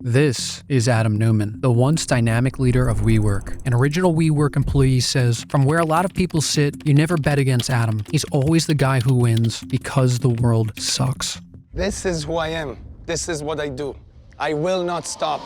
This is Adam Neumann, the once dynamic leader of WeWork. An original WeWork employee says, "From where a lot of people sit, you never bet against Adam. He's always the guy who wins because the world sucks." This is who I am. This is what I do. I will not stop.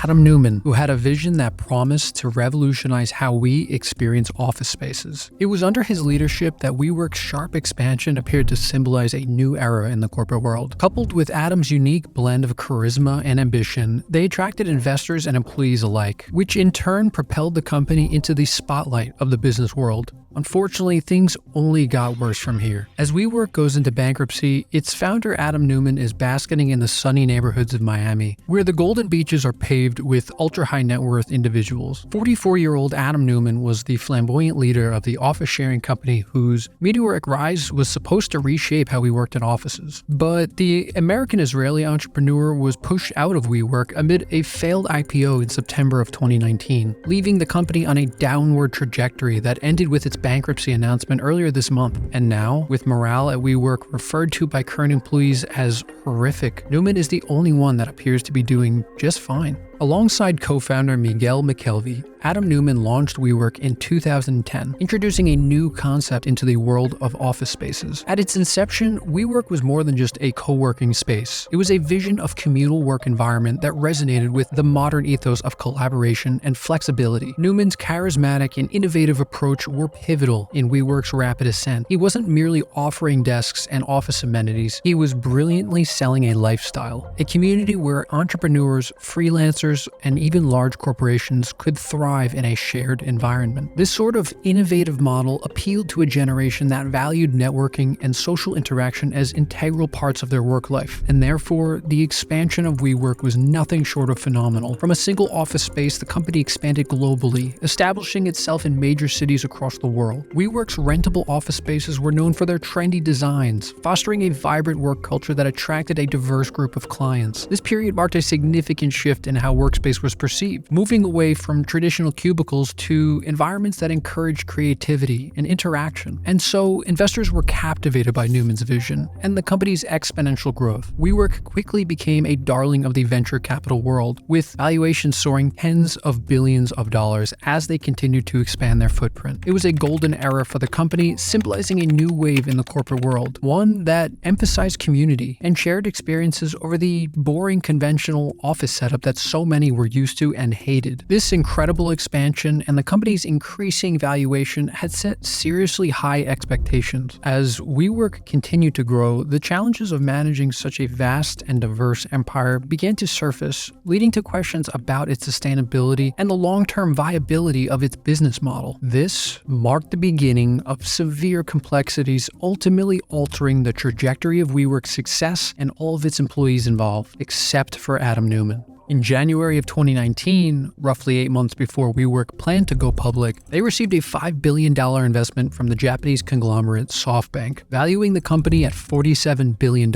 Adam Neumann, who had a vision that promised to revolutionize how we experience office spaces. It was under his leadership that WeWork's sharp expansion appeared to symbolize a new era in the corporate world. Coupled with Adam's unique blend of charisma and ambition, they attracted investors and employees alike, which in turn propelled the company into the spotlight of the business world. Unfortunately, things only got worse from here. As WeWork goes into bankruptcy, its founder Adam Neumann is basking in the sunny neighborhoods of Miami, where the golden beaches are paved with ultra-high net worth individuals. 44-year-old Adam Neumann was the flamboyant leader of the office-sharing company whose meteoric rise was supposed to reshape how we worked in offices. But the American-Israeli entrepreneur was pushed out of WeWork amid a failed IPO in September of 2019, leaving the company on a downward trajectory that ended with its bankruptcy announcement earlier this month. And now, with morale at WeWork referred to by current employees as horrific, Neumann is the only one that appears to be doing just fine. Alongside co-founder Miguel McKelvey, Adam Neumann launched WeWork in 2010, introducing a new concept into the world of office spaces. At its inception, WeWork was more than just a co-working space. It was a vision of communal work environment that resonated with the modern ethos of collaboration and flexibility. Neumann's charismatic and innovative approach were pivotal in WeWork's rapid ascent. He wasn't merely offering desks and office amenities, he was brilliantly selling a lifestyle, a community where entrepreneurs, freelancers, and even large corporations could thrive in a shared environment. This sort of innovative model appealed to a generation that valued networking and social interaction as integral parts of their work life, and therefore, the expansion of WeWork was nothing short of phenomenal. From a single office space, the company expanded globally, establishing itself in major cities across the world. WeWork's rentable office spaces were known for their trendy designs, fostering a vibrant work culture that attracted a diverse group of clients. This period marked a significant shift in how workspace was perceived, moving away from traditional cubicles to environments that encourage creativity and interaction. And so, investors were captivated by Neumann's vision and the company's exponential growth. WeWork quickly became a darling of the venture capital world, with valuations soaring tens of billions of dollars as they continued to expand their footprint. It was a golden era for the company, symbolizing a new wave in the corporate world, one that emphasized community and shared experiences over the boring conventional office setup that so many were used to and hated. This incredible expansion and the company's increasing valuation had set seriously high expectations. As WeWork continued to grow, the challenges of managing such a vast and diverse empire began to surface, leading to questions about its sustainability and the long-term viability of its business model. This marked the beginning of severe complexities, ultimately altering the trajectory of WeWork's success and all of its employees involved, except for Adam Neumann. In January of 2019, roughly 8 months before WeWork planned to go public, they received a $5 billion investment from the Japanese conglomerate SoftBank, valuing the company at $47 billion.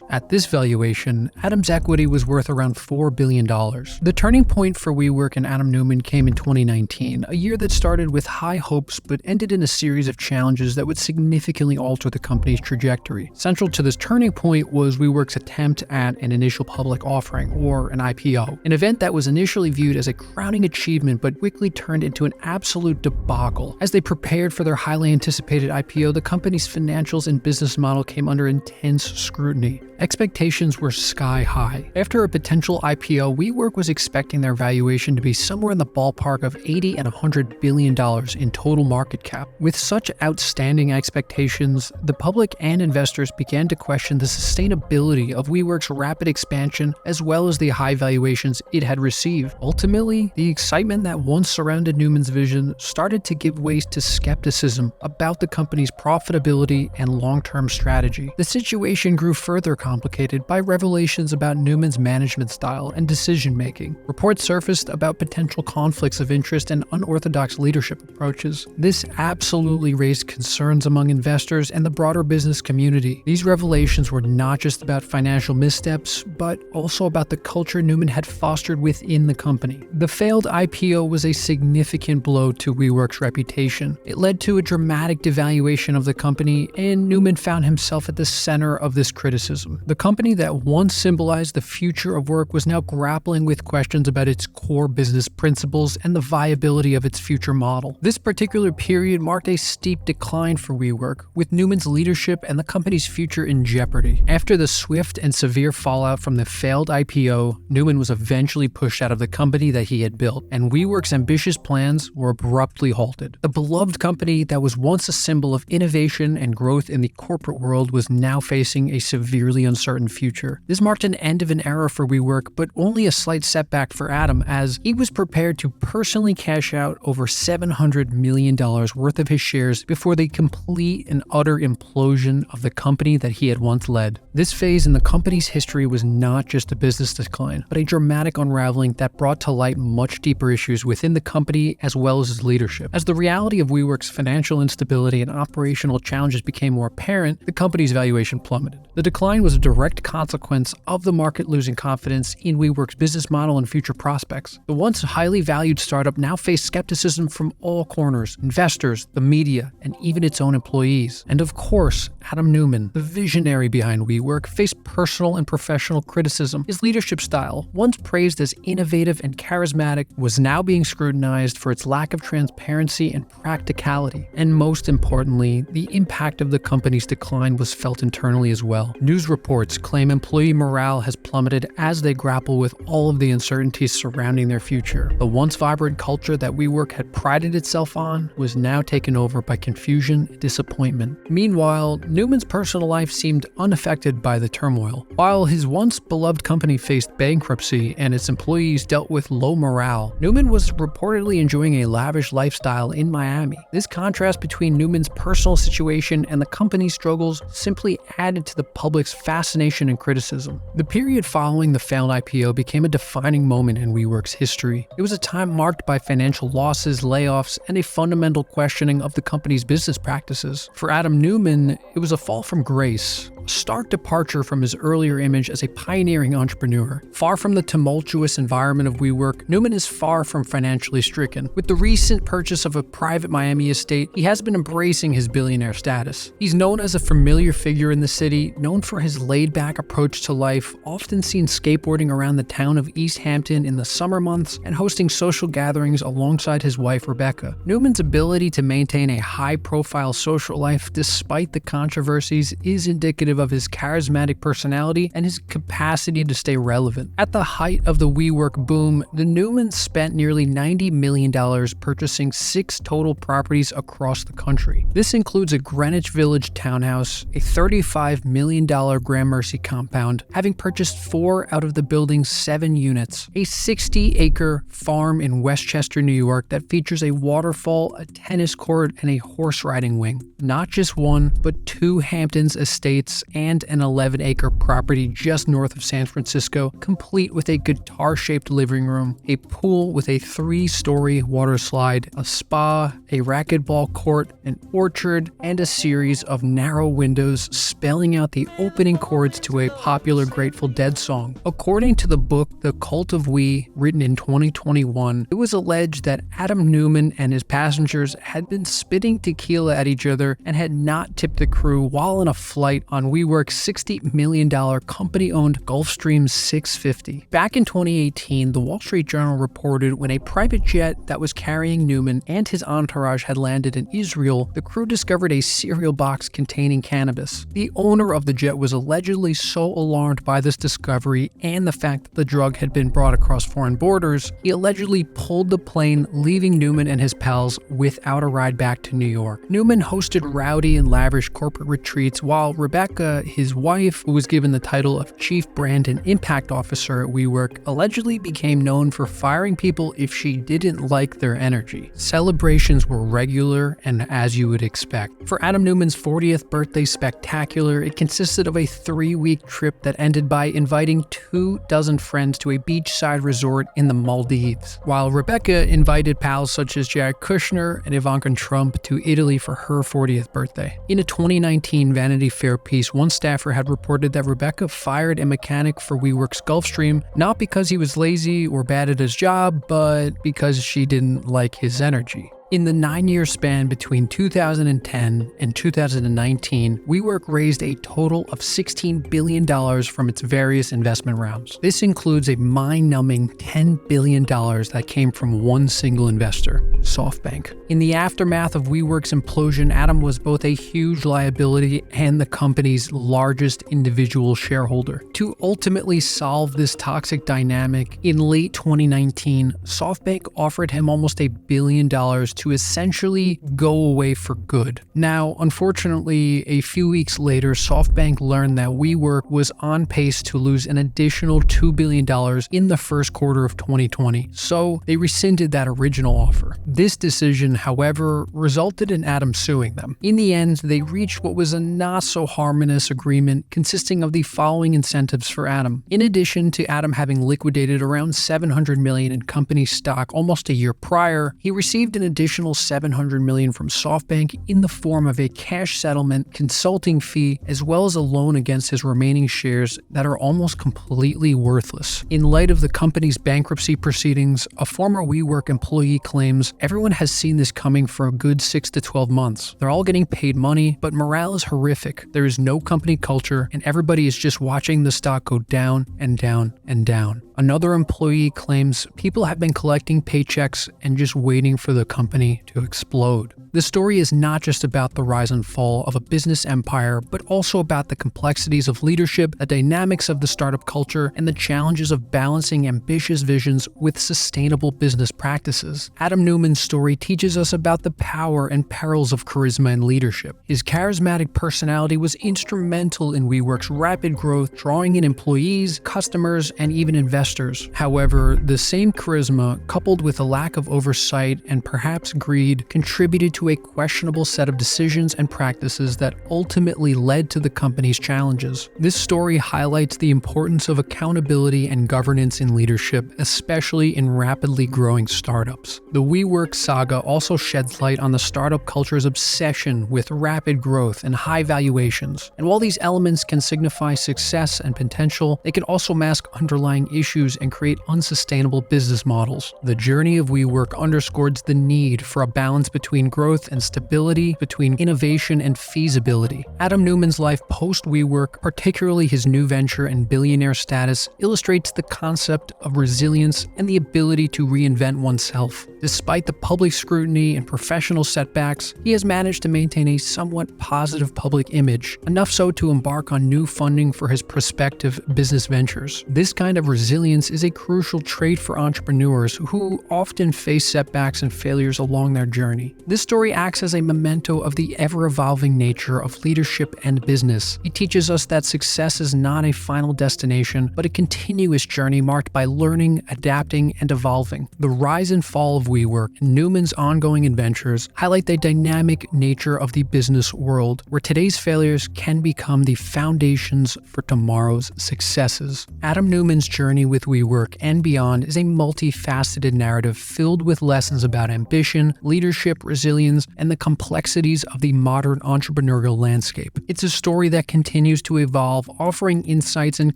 At this valuation, Adam's equity was worth around $4 billion. The turning point for WeWork and Adam Neumann came in 2019, a year that started with high hopes but ended in a series of challenges that would significantly alter the company's trajectory. Central to this turning point was WeWork's attempt at an initial public offering, or an IPO. An event that was initially viewed as a crowning achievement but quickly turned into an absolute debacle. As they prepared for their highly anticipated IPO, the company's financials and business model came under intense scrutiny. Expectations were sky high. After a potential IPO, WeWork was expecting their valuation to be somewhere in the ballpark of $80 and $100 billion in total market cap. With such outstanding expectations, the public and investors began to question the sustainability of WeWork's rapid expansion as well as the high valuations it had received. Ultimately, the excitement that once surrounded Neumann's vision started to give way to skepticism about the company's profitability and long-term strategy. The situation grew further complicated by revelations about Neumann's management style and decision-making. Reports surfaced about potential conflicts of interest and unorthodox leadership approaches. This absolutely raised concerns among investors and the broader business community. These revelations were not just about financial missteps, but also about the culture Neumann had fostered within the company. The failed IPO was a significant blow to WeWork's reputation. It led to a dramatic devaluation of the company, and Neumann found himself at the center of this criticism. Group. The company that once symbolized the future of work was now grappling with questions about its core business principles and the viability of its future model. This particular period marked a steep decline for WeWork, with Neumann's leadership and the company's future in jeopardy. After the swift and severe fallout from the failed IPO, Neumann was eventually pushed out of the company that he had built, and WeWork's ambitious plans were abruptly halted. The beloved company that was once a symbol of innovation and growth in the corporate world was now facing a severely uncertain future. This marked an end of an era for WeWork, but only a slight setback for Adam, as he was prepared to personally cash out over $700 million worth of his shares before the complete and utter implosion of the company that he had once led. This phase in the company's history was not just a business decline, but a dramatic unraveling that brought to light much deeper issues within the company as well as its leadership. As the reality of WeWork's financial instability and operational challenges became more apparent, the company's valuation plummeted. The decline was a direct consequence of the market losing confidence in WeWork's business model and future prospects. The once highly valued startup now faced skepticism from all corners: investors, the media, and even its own employees. And of course, Adam Neumann, the visionary behind WeWork, faced personal and professional criticism. His leadership style, once praised as innovative and charismatic, was now being scrutinized for its lack of transparency and practicality. And most importantly, the impact of the company's decline was felt internally as well. News reports claim employee morale has plummeted as they grapple with all of the uncertainties surrounding their future. The once vibrant culture that WeWork had prided itself on was now taken over by confusion and disappointment. Meanwhile, Neumann's personal life seemed unaffected by the turmoil. While his once beloved company faced bankruptcy and its employees dealt with low morale, Neumann was reportedly enjoying a lavish lifestyle in Miami. This contrast between Neumann's personal situation and the company's struggles simply added to the public's fascination and criticism. The period following the failed IPO became a defining moment in WeWork's history. It was a time marked by financial losses, layoffs, and a fundamental questioning of the company's business practices. For Adam Neumann, it was a fall from grace, a stark departure from his earlier image as a pioneering entrepreneur. Far from the tumultuous environment of WeWork, Neumann is far from financially stricken. With the recent purchase of a private Miami estate, he has been embracing his billionaire status. He's known as a familiar figure in the city, known for his laid-back approach to life, often seen skateboarding around the town of East Hampton in the summer months and hosting social gatherings alongside his wife Rebecca. Neumann's ability to maintain a high-profile social life despite the controversies is indicative of his charismatic personality and his capacity to stay relevant. At the height of the WeWork boom, the Neumanns spent nearly $90 million purchasing 6 total properties across the country. This includes a Greenwich Village townhouse, a $35 million Gramercy compound, having purchased 4 out of the building's 7 units, a 60-acre farm in Westchester, New York that features a waterfall, a tennis court, and a horse riding wing. Not just one, but 2 Hamptons estates and an 11-acre property just north of San Francisco, complete with a guitar-shaped living room, a pool with a 3-story water slide, a spa, a racquetball court, an orchard, and a series of narrow windows spelling out the opening chords to a popular Grateful Dead song. According to the book The Cult of We, written in 2021, it was alleged that Adam Neumann and his passengers had been spitting tequila at each other and had not tipped the crew while on a flight on WeWork's $60 million company-owned Gulfstream 650. Back in 2018, the Wall Street Journal reported when a private jet that was carrying Neumann and his entourage had landed in Israel, the crew discovered a cereal box containing cannabis. The owner of the jet was allegedly so alarmed by this discovery and the fact that the drug had been brought across foreign borders, he allegedly pulled the plane, leaving Neumann and his pals without a ride back to New York. Neumann hosted rowdy and lavish corporate retreats, while Rebecca, his wife, who was given the title of Chief Brand and Impact Officer at WeWork, allegedly became known for firing people if she didn't like their energy. Celebrations were regular and as you would expect. For Adam Neumann's 40th birthday spectacular, it consisted of a 3-week trip that ended by inviting 24 friends to a beachside resort in the Maldives, while Rebecca invited pals such as Jared Kushner and Ivanka Trump to Italy for her 40th birthday. In a 2019 Vanity Fair piece, one staffer had reported that Rebecca fired a mechanic for WeWork's Gulfstream, not because he was lazy or bad at his job, but because she didn't like his energy. In the 9-year span between 2010 and 2019, WeWork raised a total of $16 billion from its various investment rounds. This includes a mind-numbing $10 billion that came from one single investor, SoftBank. In the aftermath of WeWork's implosion, Adam was both a huge liability and the company's largest individual shareholder. To ultimately solve this toxic dynamic, in late 2019, SoftBank offered him almost $1 billion to essentially go away for good. Now, unfortunately, a few weeks later, SoftBank learned that WeWork was on pace to lose an additional $2 billion in the first quarter of 2020, so they rescinded that original offer. This decision, however, resulted in Adam suing them. In the end, they reached what was a not-so-harmonious agreement consisting of the following incentives for Adam. In addition to Adam having liquidated around $700 million in company stock almost a year prior, he received an additional $700 million from SoftBank in the form of a cash settlement, consulting fee, as well as a loan against his remaining shares that are almost completely worthless. In light of the company's bankruptcy proceedings, a former WeWork employee claims everyone has seen this coming for a good 6 to 12 months. They're all getting paid money, but morale is horrific. There is no company culture, and everybody is just watching the stock go down and down and down. Another employee claims people have been collecting paychecks and just waiting for the company to explode. The story is not just about the rise and fall of a business empire, but also about the complexities of leadership, the dynamics of the startup culture, and the challenges of balancing ambitious visions with sustainable business practices. Adam Neumann's story teaches us about the power and perils of charisma and leadership. His charismatic personality was instrumental in WeWork's rapid growth, drawing in employees, customers, and even investors. However, the same charisma, coupled with a lack of oversight and perhaps greed, contributed to a questionable set of decisions and practices that ultimately led to the company's challenges. This story highlights the importance of accountability and governance in leadership, especially in rapidly growing startups. The WeWork saga also sheds light on the startup culture's obsession with rapid growth and high valuations. And while these elements can signify success and potential, they can also mask underlying issues and create unsustainable business models. The journey of WeWork underscores the need for a balance between growth and stability, between innovation and feasibility. Adam Neumann's life post-WeWork, particularly his new venture and billionaire status, illustrates the concept of resilience and the ability to reinvent oneself. Despite the public scrutiny and professional setbacks, he has managed to maintain a somewhat positive public image, enough so to embark on new funding for his prospective business ventures. This kind of resilience is a crucial trait for entrepreneurs who often face setbacks and failures along their journey. This story acts as a memento of the ever-evolving nature of leadership and business. It teaches us that success is not a final destination, but a continuous journey marked by learning, adapting, and evolving. The rise and fall of WeWork and Neumann's ongoing adventures highlight the dynamic nature of the business world, where today's failures can become the foundations for tomorrow's successes. Adam Neumann's journey with WeWork and beyond is a multifaceted narrative filled with lessons about ambition, leadership, resilience, and the complexities of the modern entrepreneurial landscape. It's a story that continues to evolve, offering insights and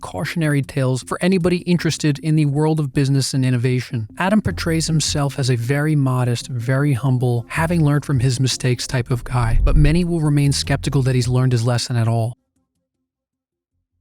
cautionary tales for anybody interested in the world of business and innovation. Adam portrays himself as a very modest, very humble, having learned from his mistakes type of guy, but many will remain skeptical that he's learned his lesson at all.